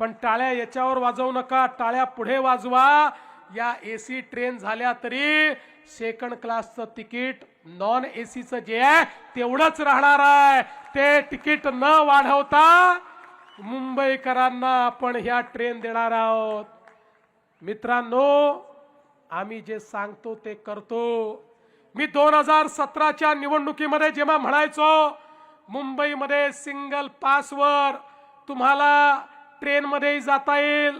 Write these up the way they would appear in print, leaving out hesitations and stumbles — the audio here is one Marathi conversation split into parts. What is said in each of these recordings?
पण टाळ्या याच्यावर वाजवू नका, टाळ्या पुढे वाजवा। या एसी ट्रेन झाल्या तरी सेकंड क्लासचं तिकीट नॉन एसीचं जे आहे तेवढंच राहणार आहे। ते तिकीट न वाढवता मुंबईकरांना आपण ह्या ट्रेन देणार आहोत। मित्रांनो, आम्ही जे सांगतो ते करतो। मी 2017च्या निवडणुकीमध्ये जेव्हा म्हणायचो मुंबईमध्ये सिंगल पासवर तुम्हाला ट्रेनमध्येही जाता येईल,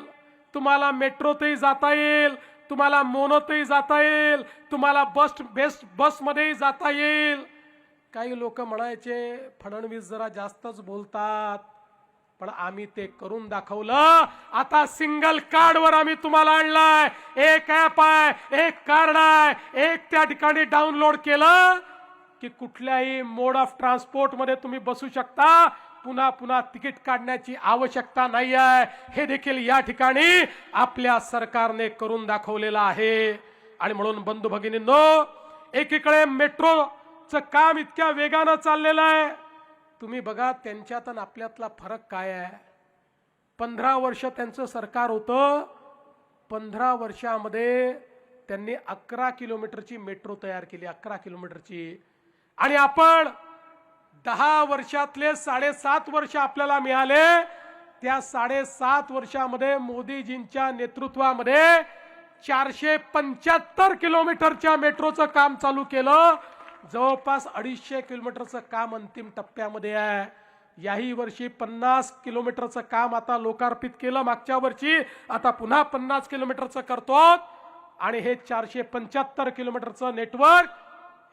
तुम्हाला मेट्रोतही जाता येईल, तुम्हाला मोनोतही जाता येईल, तुम्हाला बेस्ट बसमध्येही जाता येईल। काही लोक म्हणायचे फडणवीस जरा जास्तच बोलतात, पण आम्ही ते करून दाखवलं। आता सिंगल कार्डवर आम्ही तुम्हाला आणलाय। एक ऍप आहे, एक कार्ड आहे, एक त्या ठिकाणी डाउनलोड केलं की कुठल्याही मोड ऑफ ट्रान्सपोर्ट मध्ये तुम्ही बसू शकता। पुन्हा पुन्हा तिकीट काढण्याची आवश्यकता नाही आहे। हे देखील या ठिकाणी आपल्या सरकारने करून दाखवलेलं आहे। आणि म्हणून बंधू भगिनींनो, एकीकडे मेट्रोचं काम इतक्या वेगाने चाललेलं आहे। तुम्ही बघा त्यांच्यात आणि आपल्यातला फरक काय आहे। 15 वर्ष त्यांचं सरकार होतं, 15 वर्षामध्ये त्यांनी 11 किलोमीटरची मेट्रो तयार केली, 11 किलोमीटरची। आणि आपण 10 वर्षातले 7.5 वर्ष आपल्याला मिळाले। त्या 7.5 वर्षामध्ये मोदीजींच्या नेतृत्वामध्ये 475 किलोमीटरच्या मेट्रोचं काम चालू केलं। जवळपास 250 किलोमीटरचं काम अंतिम टप्प्यामध्ये आहे। याही वर्षी 50 किलोमीटरचं काम आता लोकार्पित केलं मागच्या वर्षी, आता पुन्हा 50 किलोमीटरचं करतो। आणि हे 475 किलोमीटरचं नेटवर्क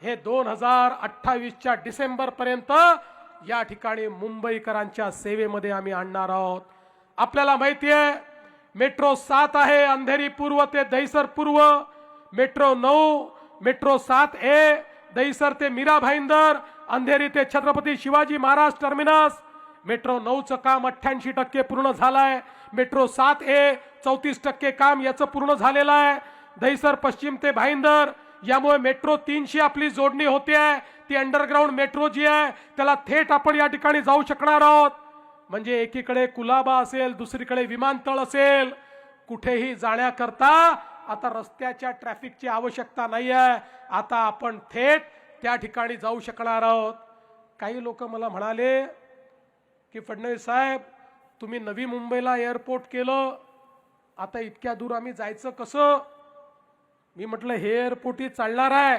हे 2028च्या डिसेंबर पर्यंत या ठिकाणी मुंबईकरांच्या सेवेमध्ये आम्ही आणणार आहोत। आपल्याला माहिती आहे मेट्रो 7 आहे, अंधेरी पूर्व ते दहिसर पूर्व, मेट्रो 9, मेट्रो 7A दहिसर ते मीरा भाईंदर, अंधेरी ते छत्रपती शिवाजी महाराज टर्मिनस। मेट्रो 9चं काम 88% पूर्ण झालंय। मेट्रो 7A 34% काम याचं पूर्ण झालेलं आहे। दहिसर पश्चिम ते भाईंदर, यामुळे मेट्रो 3शी आपली जोडणी होते आहे। ती अंडरग्राउंड मेट्रो जी आहे त्याला थेट आपण या ठिकाणी जाऊ शकणार आहोत। म्हणजे एकीकडे कुलाबा असेल, दुसरीकडे विमानतळ असेल, कुठेही जाण्याकरता आता रस्त्याच्या ट्रॅफिकची आवश्यकता नाही आहे। आता आपण थेट त्या ठिकाणी जाऊ शकणार आहोत। काही लोक मला म्हणाले की फडणवीस साहेब तुम्ही नवी मुंबईला एअरपोर्ट केलं, आता इतक्या दूर आम्ही जायचं कसं? मी म्हटलं हे एअरपोर्टही चालणार आहे,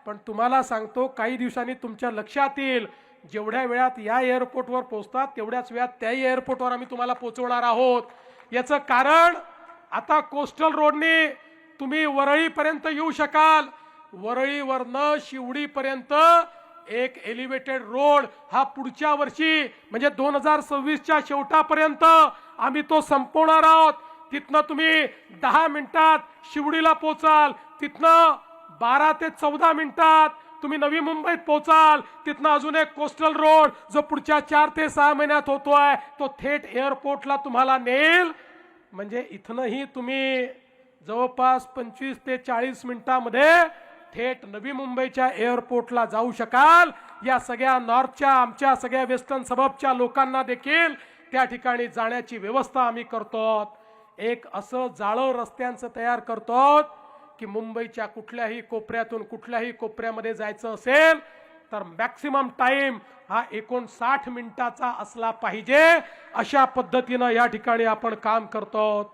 पण तुम्हाला सांगतो काही दिवसांनी तुमच्या लक्षात येईल जेवढ्या वेळात या एअरपोर्टवर पोहोचतात तेवढ्याच वेळात त्याही एअरपोर्टवर आम्ही तुम्हाला पोहोचवणार आहोत। याचं कारण आता कोस्टल रोडने तुम्ही वरळीपर्यंत येऊ शकाल। वरळीवरनं शिवडीपर्यंत एक एलिव्हेटेड रोड हा पुढच्या वर्षी म्हणजे 2026च्या शेवटापर्यंत आम्ही तो संपवणार आहोत। तिथनं तुम्ही 10 मिनिटात शिवडीला पोहोचाल, तिथनं 12 ते 14 मिनिटात तुम्ही नवी मुंबईत पोहोचाल। तिथनं अजून एक कोस्टल रोड जो पुढच्या 4 ते 6 महिन्यात होतोय तो थेट एअरपोर्टला तुम्हाला नेल। म्हणजे इथनंही तुम्ही जवळपास 25 ते 40 मिनिटांमध्ये थेट नवी मुंबईच्या एअरपोर्टला जाऊ शकाल। या सगळ्या नॉर्थच्या आमच्या सगळ्या वेस्टर्न सबअर्बच्या लोकांना देखील त्या ठिकाणी जाण्याची व्यवस्था आम्ही करतो। एक असं जाळं रस्त्यांचं तयार करतो की मुंबईच्या कुठल्याही कोपऱ्यातून कुठल्याही कोपऱ्यामध्ये जायचं असेल तर मॅक्सिमम टाइम हा 59 मिनिटाचा असला पाहिजे। अशा पद्धतीने या ठिकाणी आपण काम करतो।